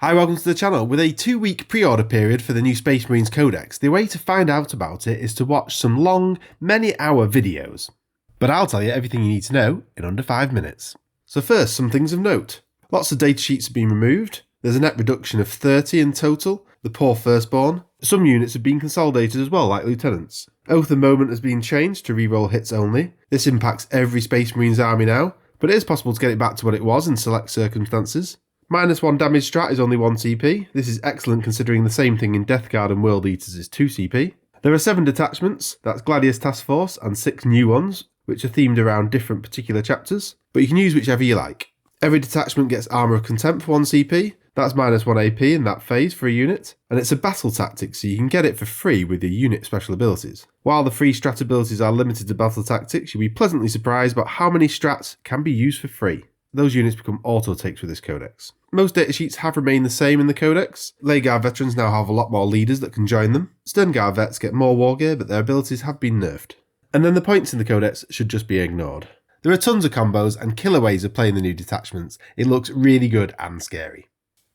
Hi, welcome to the channel. With a 2-week pre-order period for the new Space Marines Codex, the way to find out about it is to watch some long, many-hour videos. But I'll tell you everything you need to know in under 5 minutes. So first, some things of note. Lots of datasheets have been removed. There's a net reduction of 30 in total. The poor firstborn. Some units have been consolidated as well, like lieutenants. Oath of Moment has been changed to reroll hits only. This impacts every Space Marines army now, but it is possible to get it back to what it was in select circumstances. -1 damage strat is only 1 CP. This is excellent considering the same thing in Death Guard and World Eaters is 2 CP. There are 7 detachments, that's Gladius Task Force, and 6 new ones, which are themed around different particular chapters, but you can use whichever you like. Every detachment gets Armour of Contempt for 1 CP, that's -1 AP in that phase for a unit, and it's a battle tactic so you can get it for free with your unit special abilities. While the free strat abilities are limited to battle tactics, you'll be pleasantly surprised about how many strats can be used for free. Those units become auto-takes with this codex. Most datasheets have remained the same in the codex. Vanguard veterans now have a lot more leaders that can join them. Sternguard vets get more war gear, but their abilities have been nerfed. And then the points in the codex should just be ignored. There are tons of combos and killer ways of playing the new detachments. It looks really good and scary.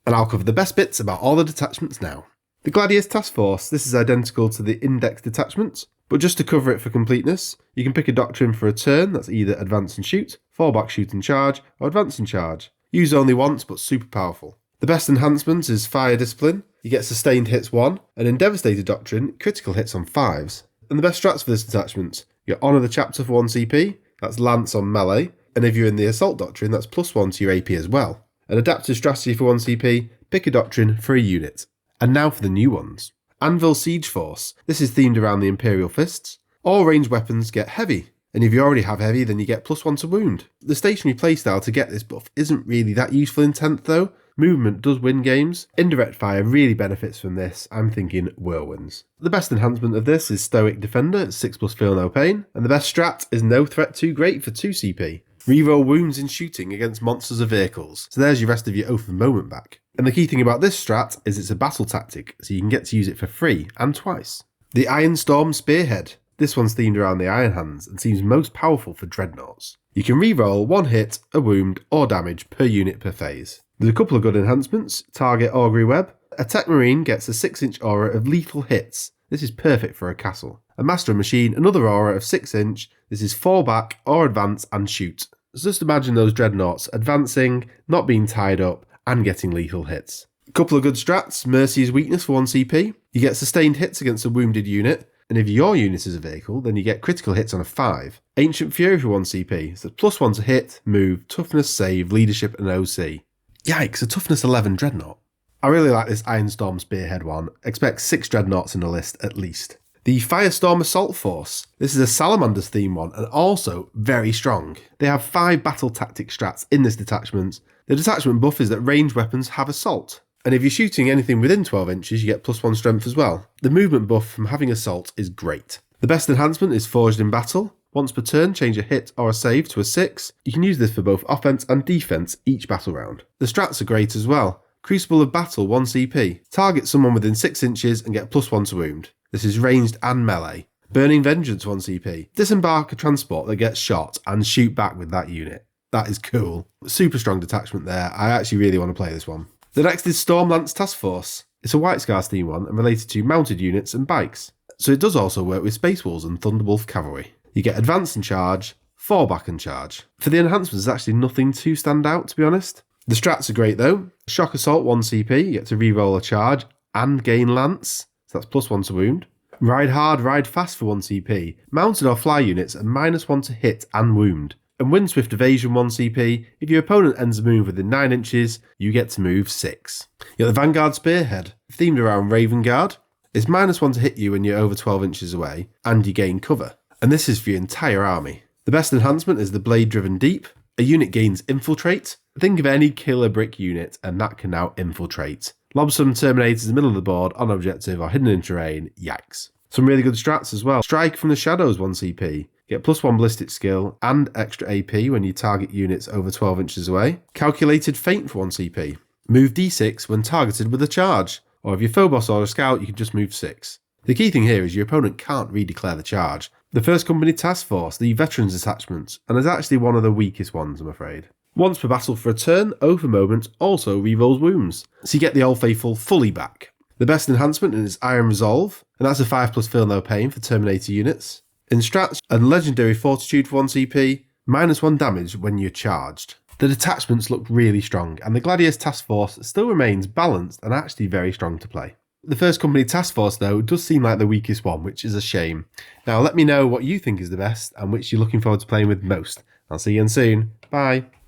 And I'll cover the best bits about all the detachments now. The Gladius Task Force, this is identical to the Index detachment, but just to cover it for completeness, you can pick a doctrine for a turn that's either Advance and Shoot, Fall Back, Shoot and Charge, or Advance and Charge. Used only once, but super powerful. The best enhancement is Fire Discipline. You get Sustained Hits 1, and in Devastated Doctrine, critical hits on 5s. And the best strats for this detachment, you Honour the Chapter for 1 CP, that's Lance on melee, and if you're in the Assault Doctrine, that's +1 to your AP as well. An Adaptive Strategy for 1 CP, pick a doctrine for a unit. And now for the new ones. Anvil Siege Force. This is themed around the Imperial Fists. All ranged weapons get heavy, and if you already have heavy, then you get +1 to wound. The stationary playstyle to get this buff isn't really that useful in 10th though. Movement does win games. Indirect fire really benefits from this. I'm thinking whirlwinds. The best enhancement of this is Stoic Defender at 6+ Feel No Pain, and the best strat is No Threat Too Great for 2 CP. Reroll wounds in shooting against monsters or vehicles, so there's your rest of your Oath of Moment back. And the key thing about this strat is it's a battle tactic, so you can get to use it for free and twice. The Ironstorm Spearhead. This one's themed around the Iron Hands and seems most powerful for dreadnoughts. You can reroll 1 hit, a wound, or damage per unit per phase. There's a couple of good enhancements. Target Augury Web. A Tech Marine gets a 6-inch aura of lethal hits. This is perfect for a castle. A Master of Machine, another aura of 6-inch. This is Fall Back or Advance and Shoot. So just imagine those dreadnoughts advancing, not being tied up, and getting lethal hits. A couple of good strats. Mercy's Weakness for 1 CP. You get sustained hits against a wounded unit, and if your unit is a vehicle, then you get critical hits on a 5. Ancient Fury for 1 CP, so +1 to hit, move, toughness, save, leadership and OC. Yikes, a toughness 11 dreadnought. I really like this Ironstorm Spearhead one. Expect 6 dreadnoughts in the list at least. The Firestorm Assault Force. This is a Salamander's theme one and also very strong. They have 5 battle tactic strats in this detachment. The detachment buff is that ranged weapons have assault. And if you're shooting anything within 12 inches, you get +1 strength as well. The movement buff from having assault is great. The best enhancement is Forged in Battle. Once per turn, change a hit or a save to a 6. You can use this for both offense and defense each battle round. The strats are great as well. Crucible of Battle 1 CP. Target someone within 6 inches and get +1 to wound. This is ranged and melee. Burning Vengeance 1 CP. Disembark a transport that gets shot and shoot back with that unit. That is cool. Super strong detachment there. I actually really want to play this one. The next is Stormlance Task Force. It's a White Scars theme one and related to mounted units and bikes. So it does also work with Space Wolves and Thunderwolf Cavalry. You get Advance and Charge, Fall Back and Charge. For the enhancements, there's actually nothing too stand out, to be honest. The strats are great though. Shock Assault 1 CP, you get to reroll a charge and gain Lance, so that's +1 to wound. Ride Hard, Ride Fast for 1 CP. Mounted or fly units are -1 to hit and wound. And Windswift Evasion 1 CP, if your opponent ends a move within 9 inches, you get to move 6. You got the Vanguard Spearhead, themed around Raven Guard. It's -1 to hit you when you're over 12 inches away, and you gain cover. And this is for your entire army. The best enhancement is the Blade Driven Deep. A unit gains Infiltrate. Think of any killer brick unit, and that can now infiltrate. Lob some Terminators in the middle of the board on objective or hidden in terrain, yikes. Some really good strats as well. Strike from the Shadows 1 CP. Get +1 ballistic skill and extra AP when you target units over 12 inches away. Calculated Feint for 1 CP. Move D6 when targeted with a charge, or if you're Phobos or a scout, you can just move 6. The key thing here is your opponent can't redeclare the charge. The First Company Task Force, the Veterans Attachment, and is actually one of the weakest ones, I'm afraid. Once per battle for a turn, Oath a Moment also rerolls wounds, so you get the Old Faithful fully back. The best enhancement is Iron Resolve, and that's a 5+ Feel No Pain for Terminator units. In strats, and Legendary Fortitude for 1 CP, -1 damage when you're charged. The detachments look really strong, and the Gladius Task Force still remains balanced and actually very strong to play. The First Company Task Force, though, does seem like the weakest one, which is a shame. Now let me know what you think is the best, and which you're looking forward to playing with most. I'll see you again soon. Bye.